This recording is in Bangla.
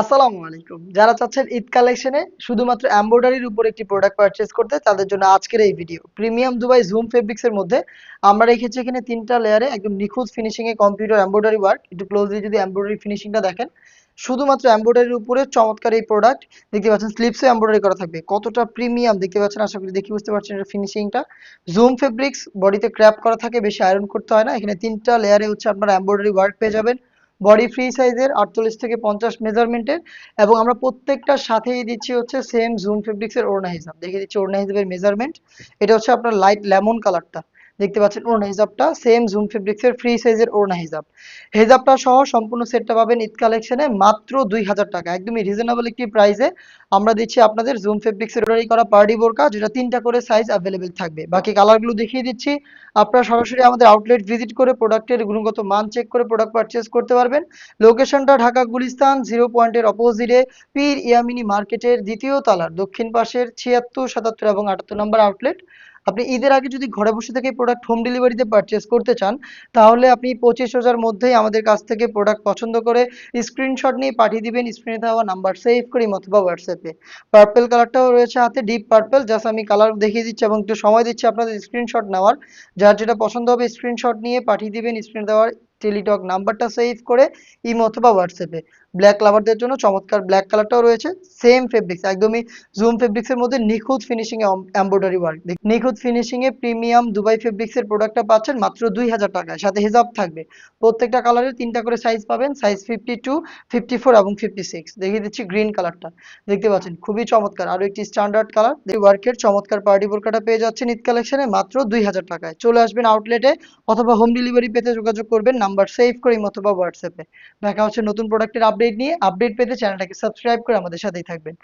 আসসালামু আলাইকুম। যারা চাচ্ছেন ঈদ কালেকশনে শুধুমাত্র এমব্রয়ডারির উপর একটি প্রোডাক্ট পারচেজ করতে তাদের জন্য আজকের এই video. Premium Dubai zoom fabrics এর মধ্যে আমরা রেখেছি এখানে ৩টা লেয়ারে একদম নিখুঁত finishing a computer embroidery work. একটু ক্লোজলি যদি এমব্রয়ডারি ফিনিশিংটা দেখেন, শুধুমাত্র এমব্রয়ডারির উপরে চমৎকার এই প্রোডাক্ট। দেখতে পাচ্ছেন স্লিপসে এমব্রয়ডারি করা থাকবে। কতটা প্রিমিয়াম দেখতে পাচ্ছেন, আশা করি দেখে বুঝতে পারছেন এর ফিনিশিংটা। জুম ফেব্রিক্স বডিতে ক্র্যাপ করা থাকে, বেশি আয়রন করতে হয় না। এখানে ৩টা লেয়ারে হচ্ছে আপনারা এমব্রয়ডারি ওয়ার্ক পেয়ে যাবেন। বডি ফ্রি সাইজের ৪৮ থেকে ৫০ মেজারমেন্টের, এবং আমরা প্রত্যেকটার সাথেই দিচ্ছি হচ্ছে সেম জুম ফেব্রিক্স এর ওড়না হিসাব। দেখিয়ে দিচ্ছি ওড়না হিসাবের মেজারমেন্ট। এটা হচ্ছে আপনার লাইট লেমন কালারটা। দেখতে পাচ্ছেন ওড়না হিসাবটা সেম জুম ফেব্রিক্স এর ফ্রি সাইজের ওড়না হিসাব। হেজাবটা সহ সম্পূর্ণ সেটটা পাবেন ঈদ কালেকশনে মাত্র ২০০০ টাকা, একদমই রিজনেবল একটি প্রাইসে আমরা দিচ্ছি আপনাদের জুম ফেব্রিক্স এর এমব্রয়ডারি করা পার্টি বোরকা, যেটা ৩টা করে সাইজ অ্যাভেলেবেল থাকবে। বাকি কালারগুলো দেখিয়ে দিচ্ছি। আপনারা সরাসরি আমাদের আউটলেট ভিজিট করে প্রোডাক্টের গুণগত মান চেক করে প্রোডাক্ট পারচেজ করতে পারবেন। লোকেশনটা ঢাকা গুলিস্তান 0 পয়েন্টের অপোজিটে পীর ইয়ামিনী মার্কেটের দ্বিতীয় তলার দক্ষিণ পাশের ৭৬, ৭৭ এবং ৭৮ নম্বর আউটলেট। আপনি ঈদের আগে যদি ঘরে বসে থেকে প্রোডাক্ট হোম ডেলিভারিতে পারচেজ করতে চান, তাহলে আপনি ২৫,০০০ মধ্যেই আমাদের কাছ থেকে প্রোডাক্ট পছন্দ করে স্ক্রিনশট নিয়ে পাঠিয়ে দিবেন স্ক্রিনে দেওয়া নাম্বার সেভ করে অথবা হোয়াটসঅ্যাপে। পার্পেল কালারটাও রয়েছে হাতে, ডিপ পার্পেল। জাস্ট আমি কালার দেখিয়ে দিচ্ছি এবং একটু সময় দিচ্ছি আপনাদের স্ক্রিনশট নেওয়ার। যার যেটা পছন্দ হবে স্ক্রিনশট নিয়ে পাঠিয়ে দিবেন স্ক্রিনে দেওয়ার টেলিটক নাম্বারটা সেভ করে ইমো অথবা হোয়াটসঅ্যাপে। ব্ল্যাক লাভারদের জন্য চমৎকার ব্ল্যাক কালারটাও রয়েছে, সেম ফেব্রিক্স, একদমই জুম ফেব্রিক্স এর মধ্যে নিখুঁত ফিনিশিং এ এমব্রয়ডারি ওয়ার্ক। নিখুঁত finishing a premium Dubai fabrics এর প্রোডাক্টটা পাচ্ছেন মাত্র ২০০০ টাকায়, সাথে হিজাব থাকবে। প্রত্যেকটা কালারের ৩টা করে সাইজ পাবেন, সাইজ 52, 54 এবং 56। দেখিয়ে দিচ্ছি গ্রিন কালারটা। দেখতে পাচ্ছেন খুবই চমৎকার, আরো একটি স্ট্যান্ডার্ড কালার। ওয়ার্কের চমৎকার পার্টি বোরকাটা পেয়ে যাচ্ছেন ঈদ কালেকশনে মাত্র ২০০০ টাকায়। চলে আসবেন আউটলেটে অথবা হোম ডেলিভারি পেতে যোগাযোগ করবেন নাম্বার সেভ করে অথবা হোয়াটসঅ্যাপে। দেখা হচ্ছে নতুন প্রোডাক্টের আপডেট নিয়ে। আপডেট পেতে চ্যানেলটাকে সাবস্ক্রাইব করে আমাদের সাথেই থাকবেন।